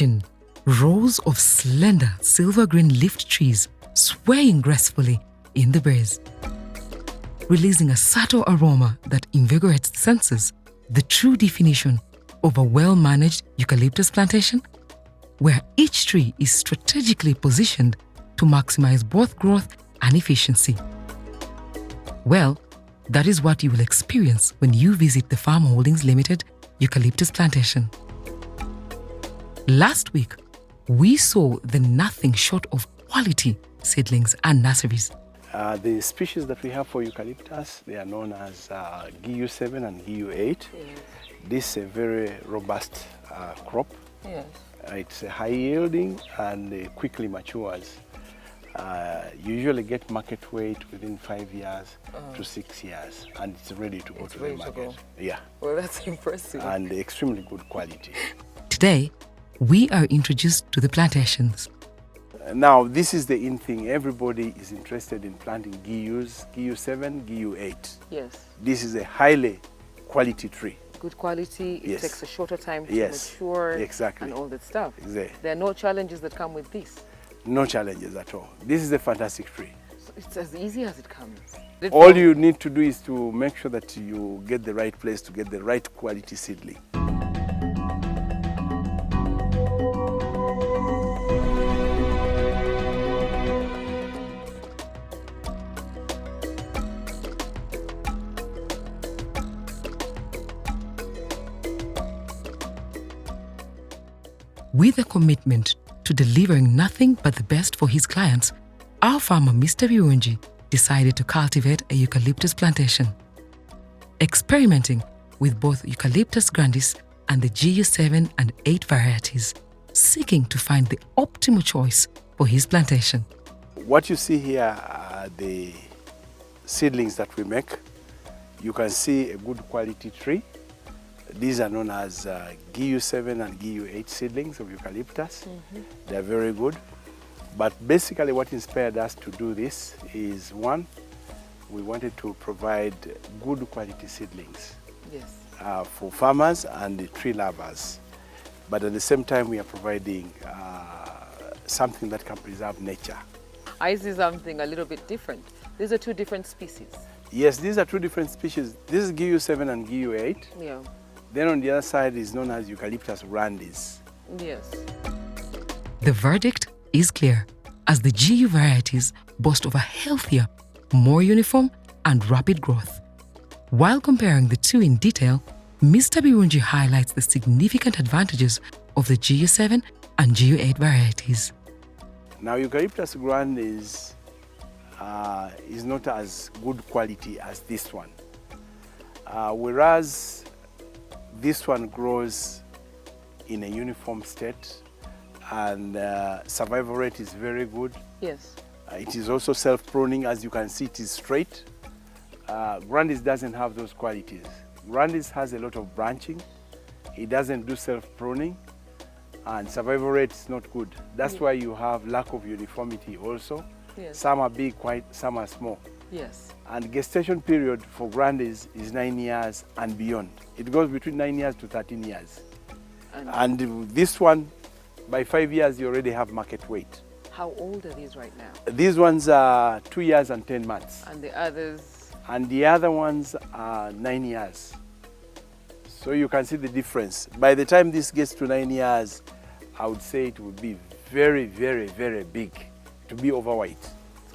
Imagine rows of slender silver-green leafed trees swaying gracefully in the breeze, releasing a subtle aroma that invigorates the senses, the true definition of a well-managed eucalyptus plantation, where each tree is strategically positioned to maximize both growth and efficiency. Well, that is what you will experience when you visit the Farm Holdings Limited Eucalyptus Plantation. Last week, we saw the nothing short of quality seedlings and nurseries. The species that we have for eucalyptus, they are known as GU7 and GU8. Yes. This is a very robust crop. Yes. It's high yielding and quickly matures. You usually get market weight within 5 years to 6 years, and it's ready to go to the market. Yeah. Well, that's impressive. And extremely good quality. Today, we are introduced to the plantations. Now, this is the in thing. Everybody is interested in planting GUs, GU7, GU8. Yes. This is a highly quality tree. Good quality, it Yes. takes a shorter time to Yes, mature, exactly. and all that stuff. Exactly. There are no challenges that come with this. No challenges at all. This is a fantastic tree. So it's as easy as it comes. All you need to do is to make sure that you get the right place to get the right quality seedling. With a commitment to delivering nothing but the best for his clients, our farmer Mr. Birungi decided to cultivate a eucalyptus plantation. Experimenting with both Eucalyptus grandis and the GU7 and 8 varieties, seeking to find the optimal choice for his plantation. What you see here are the seedlings that we make. You can see a good quality tree. These are known as GU7 and GU8 seedlings of eucalyptus. They're very good. But basically what inspired us to do this is, one, we wanted to provide good quality seedlings Yes. for farmers and the tree lovers. But at the same time, we are providing something that can preserve nature. I see something a little bit different. These are two different species. Yes, these are two different species. This is GU7 and GU8. Yeah. Then on the other side is known as Eucalyptus grandis. Yes. The verdict is clear, as the GU varieties boast of a healthier, more uniform and rapid growth. While comparing the two in detail, Mr. Birungi highlights the significant advantages of the GU7 and GU8 varieties. Now, Eucalyptus grandis is not as good quality as this one. Whereas this one grows in a uniform state, and survival rate is very good. Yes. It is also self-pruning. As you can see, it is straight. Grandis doesn't have those qualities. Grandis has a lot of branching. It doesn't do self-pruning, and survival rate is not good. That's why you have lack of uniformity also. Yes. Some are big, some are small. Yes. And gestation period for grandis is 9 years and beyond. It goes between 9 years to 13 years. And this one, by 5 years, you already have market weight. How old are these right now? These ones are 2 years and 10 months. And the others? And the other ones are 9 years. So you can see the difference. By the time this gets to 9 years, I would say it would be very, very, very big, to be overweight.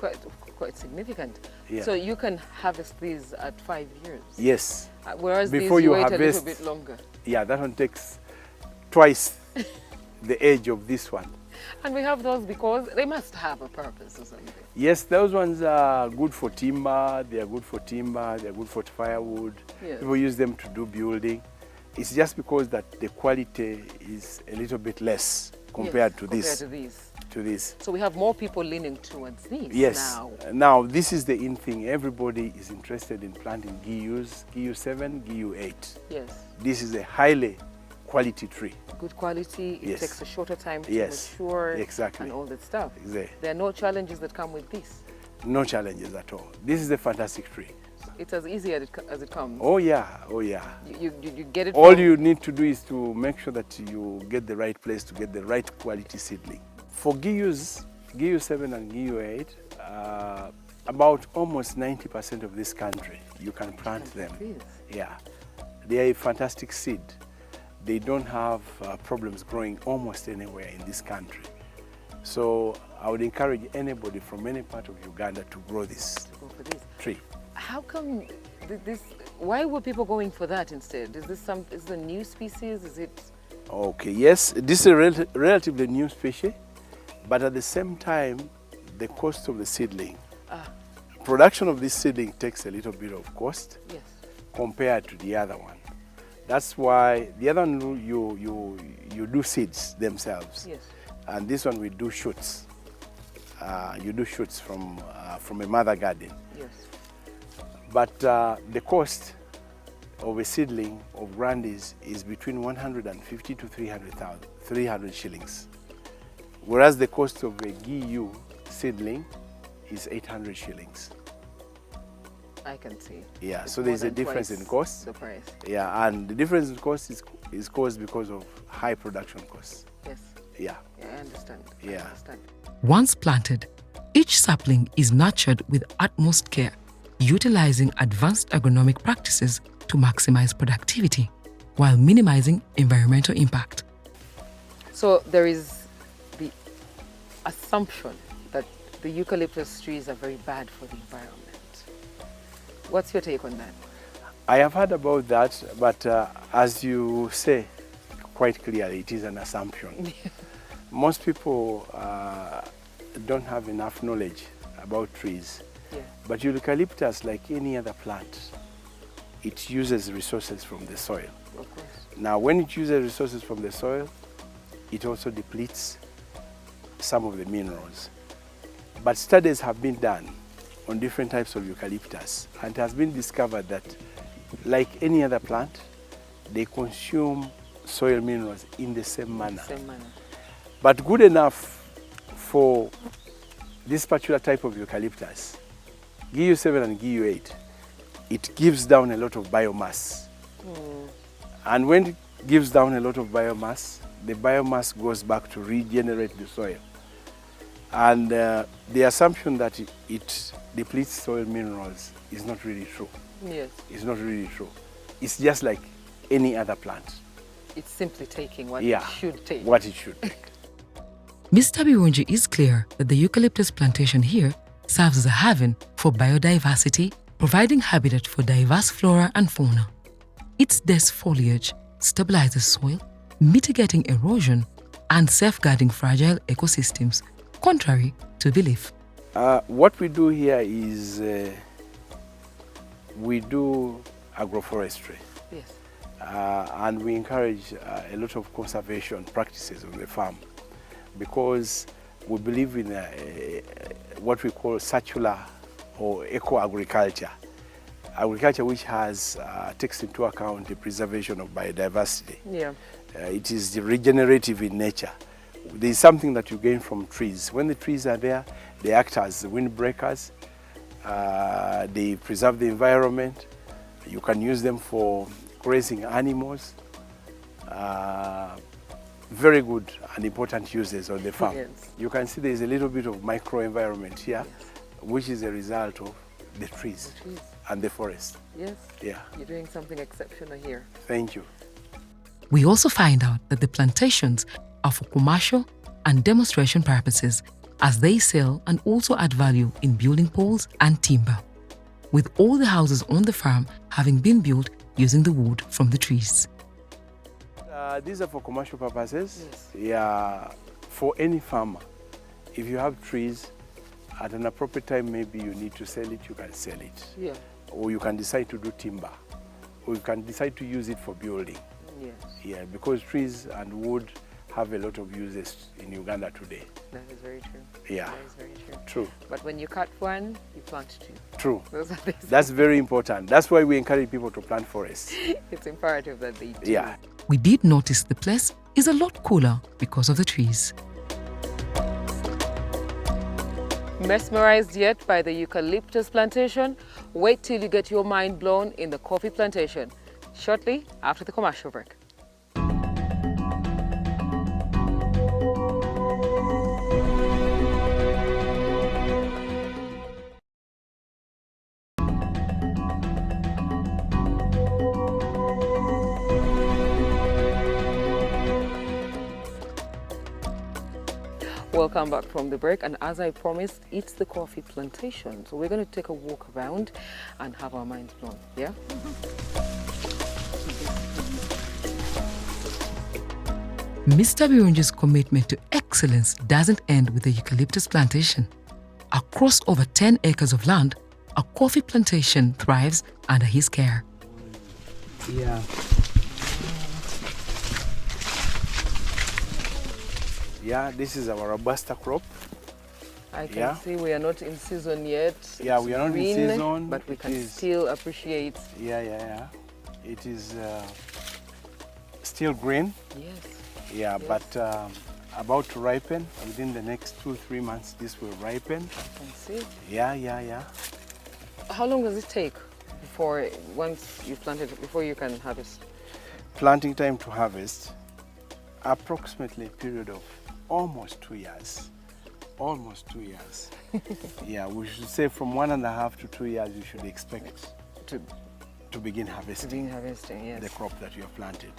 It's quite significant. Yeah. So you can harvest these at 5 years? Yes. Whereas Before these you wait harvest, a little bit longer. Yeah, that one takes twice the age of this one. And we have those because they must have a purpose or something. Yes, those ones are good for timber. They are good for timber. They are good for firewood. Yes. People use them to do building. It's just because that the quality is a little bit less compared to this. To this. So we have more people leaning towards these. Yes. Now. Now this is the in thing. Everybody is interested in planting GUs, GU7, GU8. Yes. This is a highly quality tree. Good quality. It Yes. takes a shorter time to Yes. mature. Exactly. And all that stuff. Exactly. There are no challenges that come with this. No challenges at all. This is a fantastic tree. It's as easy as it comes. Oh yeah, oh yeah. You get it. All you need to do is to make sure that you get the right place to get the right quality seedling. For GUs, GU7 and GU8, about almost 90% of this country, you can plant them. Yeah, they are a fantastic seed. They don't have problems growing almost anywhere in this country. So I would encourage anybody from any part of Uganda to grow this tree. How come this? Why were people going for that instead? Is this a new species? Is it? Okay, yes, this is a relatively new species, but at the same time, the cost of the seedling. Production of this seedling takes a little bit of cost compared to the other one. That's why the other one you do seeds themselves, and this one we do shoots. You do shoots from a mother garden. Yes. But the cost of a seedling of Grandies is between 150 to 300 shillings, whereas the cost of a GU seedling is 800 shillings. I can see. Yeah, it's so there's a difference in cost. The price. Yeah, and the difference in cost is caused because of high production costs. Yes. Yeah. Yeah, I understand. Yeah. I understand. Once planted, each sapling is nurtured with utmost care, utilizing advanced agronomic practices to maximize productivity while minimizing environmental impact. So there is the assumption that the eucalyptus trees are very bad for the environment. What's your take on that? I have heard about that, but as you say quite clearly, it is an assumption. Most people don't have enough knowledge about trees. Yeah. But eucalyptus, like any other plant, it uses resources from the soil. Of course. Now, when it uses resources from the soil, it also depletes some of the minerals. But studies have been done on different types of eucalyptus, and it has been discovered that, like any other plant, they consume soil minerals in the same manner. But good enough for this particular type of eucalyptus, GU7 and GU8, it gives down a lot of biomass. And when it gives down a lot of biomass, the biomass goes back to regenerate the soil. And the assumption that it depletes soil minerals is not really true. Yes. It's not really true. It's just like any other plant. It's simply taking what it should take. What it should take. Mr. Birungi is clear that the eucalyptus plantation here serves as a haven for biodiversity, providing habitat for diverse flora and fauna. Its dense foliage stabilizes soil, mitigating erosion and safeguarding fragile ecosystems, contrary to belief. What we do here is we do agroforestry. Yes. And we encourage a lot of conservation practices on the farm, because we believe in what we call circular or eco-agriculture. Agriculture which takes into account the preservation of biodiversity. Yeah. It is regenerative in nature. There is something that you gain from trees. When the trees are there, they act as windbreakers. They preserve the environment. You can use them for grazing animals. Very good and important uses on the farm. Yes. You can see there is a little bit of microenvironment here, which is a result of the trees and the forest. Yes. Yeah. You're doing something exceptional here. Thank you. We also find out that the plantations are for commercial and demonstration purposes, as they sell and also add value in building poles and timber, with all the houses on the farm having been built using the wood from the trees. These are for commercial purposes. Yes. Yeah, for any farmer. If you have trees, at an appropriate time, maybe you need to sell it, you can sell it. Yeah. Or you can decide to do timber, or you can decide to use it for building. Yes. Yeah, because trees and wood have a lot of uses in Uganda today. That is very true. Yeah. That is very true. True. But when you cut one, you plant two. True. That's very important. That's why we encourage people to plant forests. It's imperative that they do. Yeah. We did notice the place is a lot cooler because of the trees. Mesmerized yet by the eucalyptus plantation? Wait till you get your mind blown in the coffee plantation, shortly after the commercial break. Welcome back from the break, and as I promised, it's the coffee plantation. So we're going to take a walk around and have our minds blown, yeah? Mr. Birungi's commitment to excellence doesn't end with the eucalyptus plantation. Across over 10 acres of land, a coffee plantation thrives under his care. Yeah. Yeah, this is our Robusta crop. I can see we are not in season yet. Yeah, It's we are not green, in season. but we can still appreciate. Yeah. It is still green. Yes. Yeah, Yes. but about to ripen. Within the next 2-3 months, this will ripen. I can see. Yeah. How long does it take before, once you planted it, before you can harvest? Planting time to harvest, approximately a period of almost 2 years. Almost 2 years. Yeah, we should say from 1.5 to 2 years you should expect to begin harvesting. Yes. The crop that you have planted.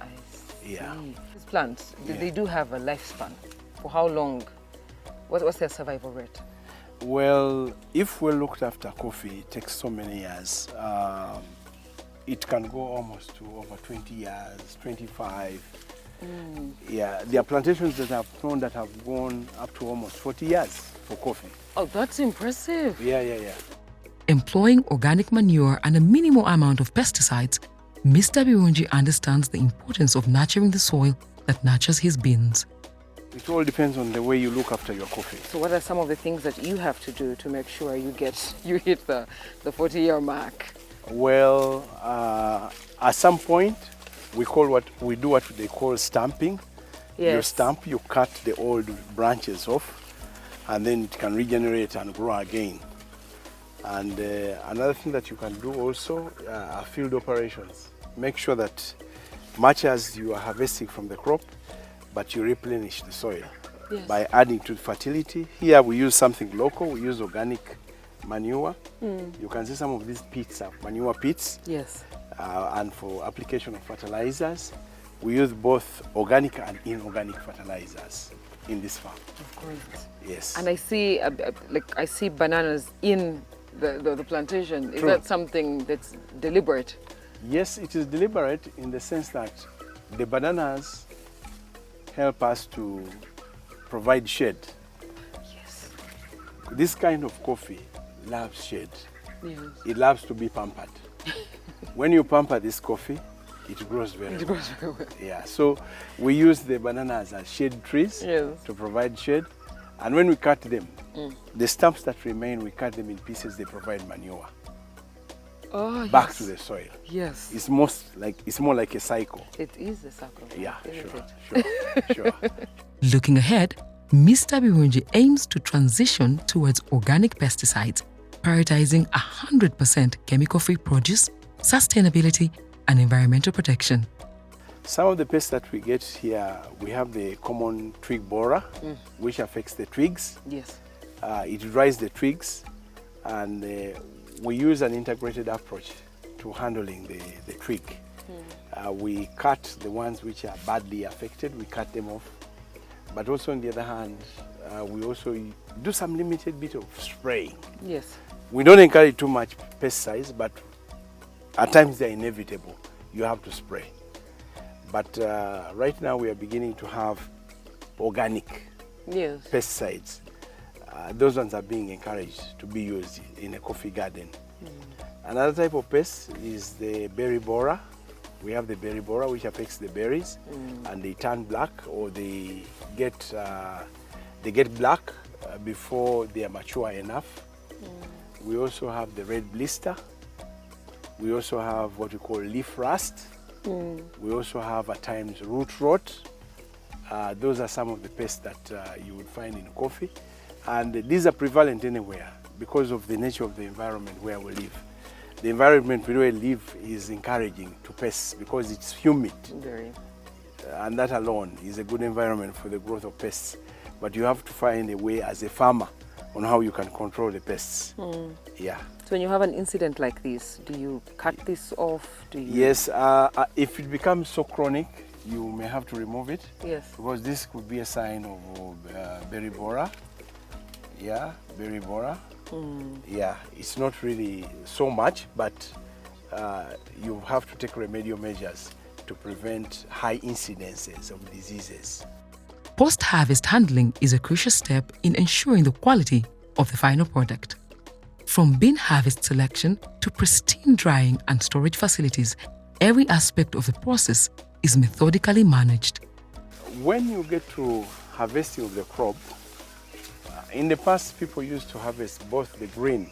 I see. Yeah. These plants, Yeah. they do have a lifespan. For how long? What's their survival rate? Well, if we're looked after coffee, it takes so many years. It can go almost to over 20 years, 25. Yeah, there are plantations that have grown that have gone up to almost 40 years for coffee. Oh, that's impressive. Yeah. Employing organic manure and a minimal amount of pesticides, Mr. Birungi understands the importance of nurturing the soil that nurtures his beans. It all depends on the way you look after your coffee. So what are some of the things that you have to do to make sure you hit the 40-year mark? Well, at some point, we do what they call stamping. Yes. You stamp, you cut the old branches off, and then it can regenerate and grow again. And another thing that you can do also are field operations. Make sure that much as you are harvesting from the crop, but you replenish the soil by adding to fertility. Here we use something local, we use organic manure. You can see some of these pits are manure pits. Yes. And for application of fertilizers, we use both organic and inorganic fertilizers in this farm. Of course. Yes. And I see, I see bananas in the plantation. Is True. that something that's deliberate? Yes, it is deliberate in the sense that the bananas help us to provide shade. Yes. This kind of coffee loves shade. Yes. It loves to be pampered. When you pamper this coffee, it grows very well. It grows very well. Yeah, so we use the bananas as shade trees to provide shade. And when we cut them, the stumps that remain, we cut them in pieces, they provide manure. Oh, Back to the soil. Yes. It's more like a cycle. It is a cycle. Yeah, isn't it? sure. Looking ahead, Mr. Birungi aims to transition towards organic pesticides, prioritizing 100% chemical-free produce, sustainability, and environmental protection. Some of the pests that we get here, we have the common twig borer, which affects the twigs. Yes. It dries the twigs, and we use an integrated approach to handling the twig. We cut the ones which are badly affected, we cut them off. But also on the other hand, we also do some limited bit of spraying. Yes. We don't encourage too much pesticides, but at times they're inevitable. You have to spray. But right now we are beginning to have organic pesticides. Those ones are being encouraged to be used in a coffee garden. Another type of pest is the berry borer. We have the berry borer, which affects the berries, and they turn black, or they get black before they are mature enough. We also have the red blister. We also have what we call leaf rust. We also have at times root rot. Those are some of the pests that you would find in coffee. And these are prevalent anywhere because of the nature of the environment where we live. The environment where we live is encouraging to pests because it's humid. Very. And that alone is a good environment for the growth of pests. But you have to find a way as a farmer on how you can control the pests. Yeah. So when you have an incident like this, do you cut this off? Do you... Yes, if it becomes so chronic, you may have to remove it. Yes. Because this could be a sign of berry borer. Yeah, berry borer. Yeah, it's not really so much, but you have to take remedial measures to prevent high incidences of diseases. Post-harvest handling is a crucial step in ensuring the quality of the final product. From bean harvest selection to pristine drying and storage facilities, every aspect of the process is methodically managed. When you get to harvesting of the crop, in the past people used to harvest both the green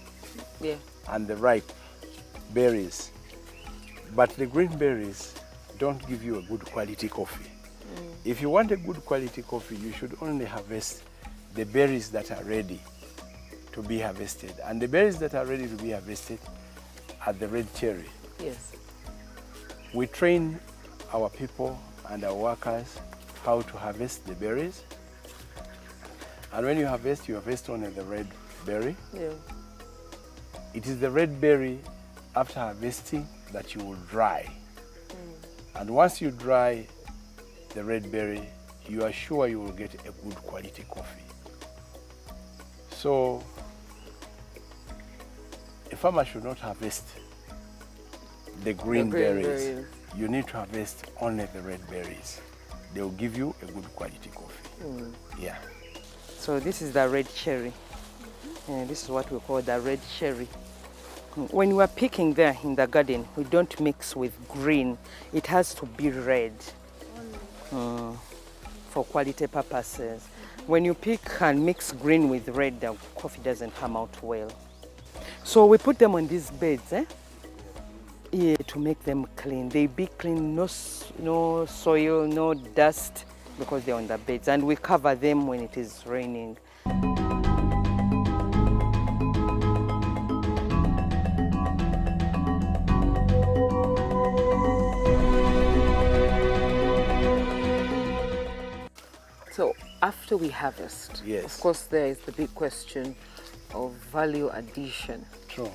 and the ripe berries. But the green berries don't give you a good quality coffee. If you want a good quality coffee, you should only harvest the berries that are ready to be harvested. And the berries that are ready to be harvested are the red cherry. Yes. We train our people and our workers how to harvest the berries. And when you harvest only the red berry. Yeah. It is the red berry after harvesting that you will dry. And once you dry the red berry, you are sure you will get a good quality coffee. So a farmer should not harvest the green berries. You need to harvest only the red berries. They will give you a good quality coffee. Yeah. So this is the red cherry. This is what we call the red cherry. When we are picking there in the garden, we don't mix with green. It has to be red for quality purposes. When you pick and mix green with red, the coffee doesn't come out well. So we put them on these beds, yeah, to make them clean. They be clean, no soil, no dust, because they're on the beds. And we cover them when it is raining. So after we harvest, Yes. of course there is the big question of value addition. True.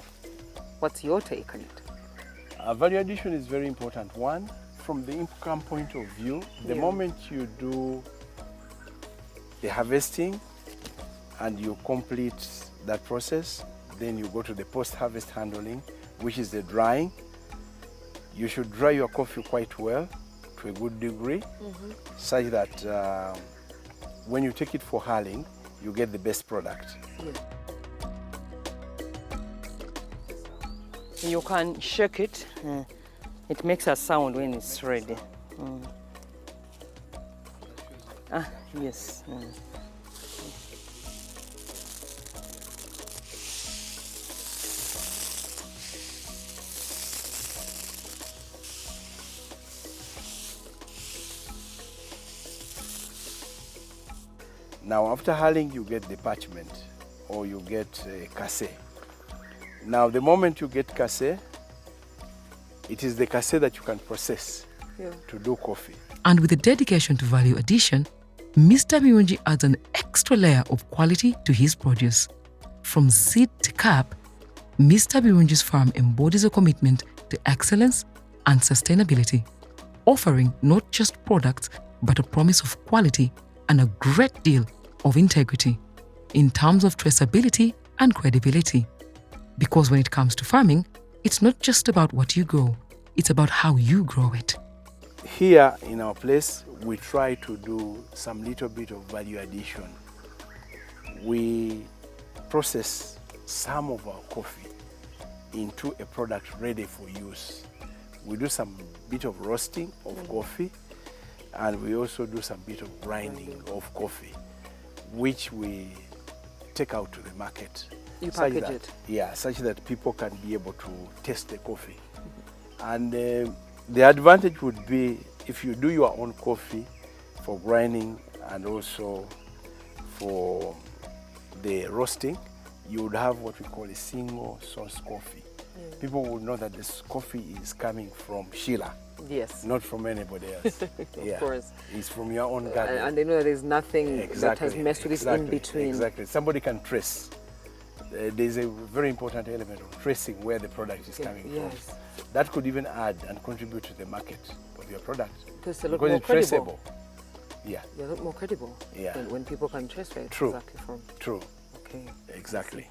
What's your take on it? Value addition is very important. One, from the income point of view, the moment you do the harvesting and you complete that process, then you go to the post-harvest handling, which is the drying. You should dry your coffee quite well, to a good degree, such that when you take it for hulling, you get the best product. You can shake it. It makes a sound when it's ready. Yes. Now, after hulling, you get the parchment, or you get cassé. Now, the moment you get cassé, it is the cassé that you can process to do coffee. And with a dedication to value addition, Mr. Birungi adds an extra layer of quality to his produce. From seed to cup, Mr. Birungi's farm embodies a commitment to excellence and sustainability, offering not just products, but a promise of quality and a great deal of integrity in terms of traceability and credibility. Because when it comes to farming, it's not just about what you grow, it's about how you grow it. Here in our place, we try to do some little bit of value addition. We process some of our coffee into a product ready for use. We do some bit of roasting of coffee, and we also do some bit of grinding of coffee, which we take out to the market. You package it? Yeah, such that people can be able to taste the coffee. And the advantage would be if you do your own coffee for grinding and also for the roasting, you would have what we call a single source coffee. People will know that this coffee is coming from Sheila, Yes. not from anybody else. Of course. It's from your own garden. And they know that there's nothing that has messed with it in between. Exactly. Somebody can trace. There's a very important element of tracing where the product is coming Yes. from. That could even add and contribute to the market of your product. Because it's a lot Because more it's credible. traceable. Yeah, You're a lot more credible Yeah. when people can trace where it's True. exactly from. true. Okay. Exactly.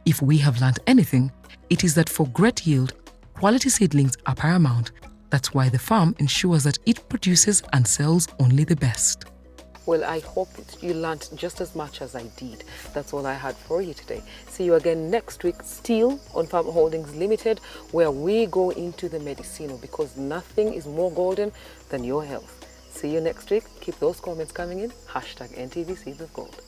If we have learned anything, it is that for great yield, quality seedlings are paramount. That's why the farm ensures that it produces and sells only the best. Well, I hope you learned just as much as I did. That's all I had for you today. See you again next week, still on Farm Holdings Limited, where we go into the medicinal, because nothing is more golden than your health. See you next week. Keep those comments coming in. #NTV Seeds of Gold.